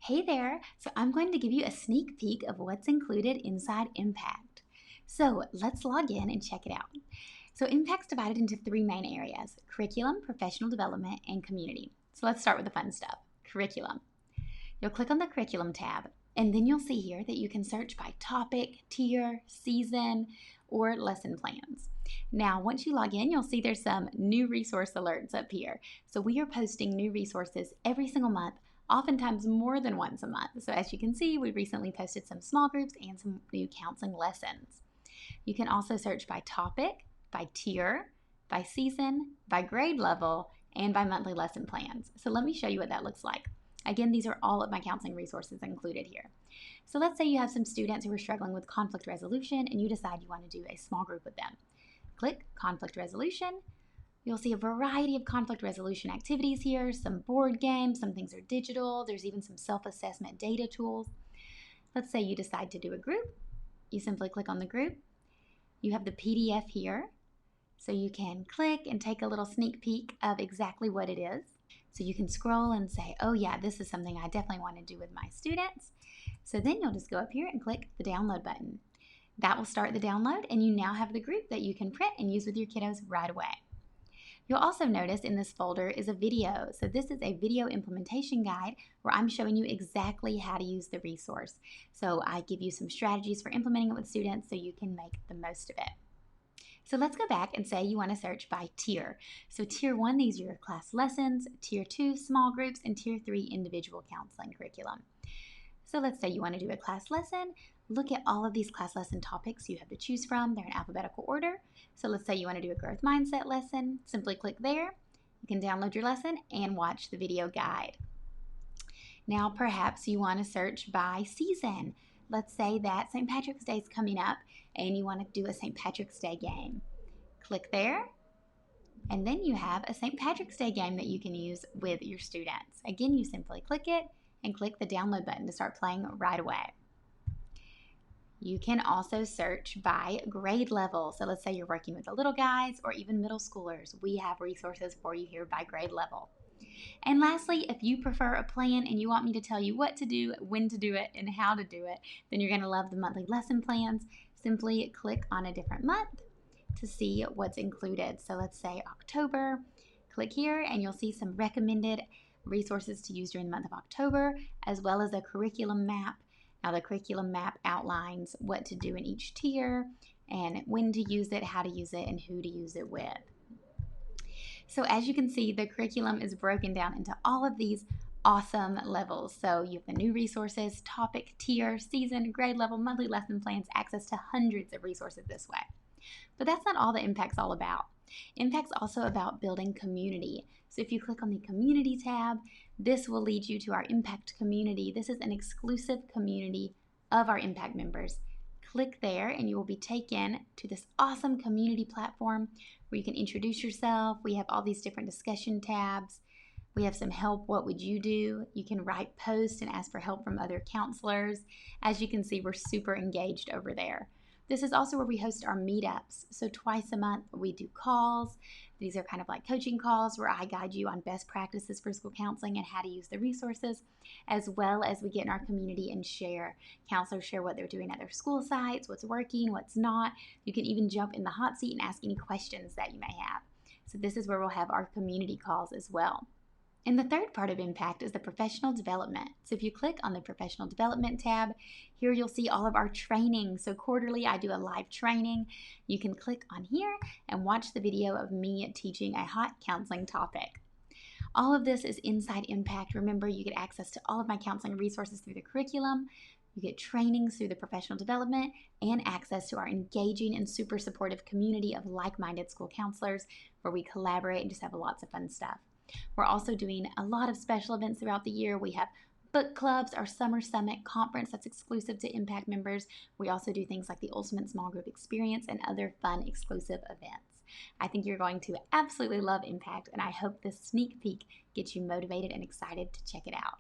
Hey there! So I'm going to give you a sneak peek of what's included inside Impact. So let's log in and check it out. So Impact's divided into three main areas: curriculum, professional development, and community. So let's start with the fun stuff, curriculum. You'll click on the curriculum tab, and then you'll see here that you can search by topic, tier, season, or lesson plans. Now, once you log in, you'll see there's some new resource alerts up here. So we are posting new resources every single month, oftentimes more than once a month. So as you can see, we recently posted some small groups and some new counseling lessons. You can also search by topic, by tier, by season, by grade level, and by monthly lesson plans. So let me show you what that looks like. Again, these are all of my counseling resources included here. So let's say you have some students who are struggling with conflict resolution and you decide you want to do a small group with them. Click conflict resolution. You'll see a variety of conflict resolution activities here, some board games, some things are digital, there's even some self-assessment data tools. Let's say you decide to do a group. You simply click on the group. You have the PDF here, so you can click and take a little sneak peek of exactly what it is. So you can scroll and say, oh yeah, this is something I definitely want to do with my students. So then you'll just go up here and click the download button. That will start the download, and you now have the group that you can print and use with your kiddos right away. You'll also notice in this folder is a video. So this is a video implementation guide where I'm showing you exactly how to use the resource. So I give you some strategies for implementing it with students so you can make the most of it. So let's go back and say you want to search by tier. So tier 1, these are your class lessons, tier 2, small groups, and tier 3, individual counseling curriculum. So let's say you want to do a class lesson. Look at all of these class lesson topics you have to choose from. They're in alphabetical order. So let's say you want to do a growth mindset lesson. Simply click there. You can download your lesson and watch the video guide. Now perhaps you want to search by season. Let's say that St. Patrick's Day is coming up and you want to do a St. Patrick's Day game. Click there, and then you have a St. Patrick's Day game that you can use with your students. Again, you simply click it and click the download button to start playing right away. You can also search by grade level. So let's say you're working with the little guys or even middle schoolers. We have resources for you here by grade level. And lastly, if you prefer a plan and you want me to tell you what to do, when to do it, and how to do it, then you're going to love the monthly lesson plans. Simply click on a different month to see what's included. So let's say October. Click here and you'll see some recommended resources to use during the month of October, as well as a curriculum map. Now the curriculum map outlines what to do in each tier and when to use it, how to use it, and who to use it with. So as you can see, the curriculum is broken down into all of these awesome levels. So you have the new resources, topic, tier, season, grade level, monthly lesson plans, access to hundreds of resources this way. But that's not all that Impact's all about. Impact's also about building community. So if you click on the community tab, this will lead you to our Impact community. This is an exclusive community of our Impact members. Click there and you will be taken to this awesome community platform where you can introduce yourself. We have all these different discussion tabs. We have some help, what would you do? You can write posts and ask for help from other counselors. As you can see, we're super engaged over there. This is also where we host our meetups. So twice a month we do calls. These are kind of like coaching calls where I guide you on best practices for school counseling and how to use the resources, as well as we get in our community and share. Counselors share what they're doing at their school sites, what's working, what's not. You can even jump in the hot seat and ask any questions that you may have. So this is where we'll have our community calls as well. And the third part of Impact is the professional development. So if you click on the professional development tab, here you'll see all of our training. So quarterly I do a live training. You can click on here and watch the video of me teaching a hot counseling topic. All of this is inside Impact. Remember, you get access to all of my counseling resources through the curriculum. You get trainings through the professional development and access to our engaging and super supportive community of like-minded school counselors where we collaborate and just have lots of fun stuff. We're also doing a lot of special events throughout the year. We have book clubs, our summer summit conference that's exclusive to Impact members. We also do things like the Ultimate Small Group Experience and other fun exclusive events. I think you're going to absolutely love Impact, and I hope this sneak peek gets you motivated and excited to check it out.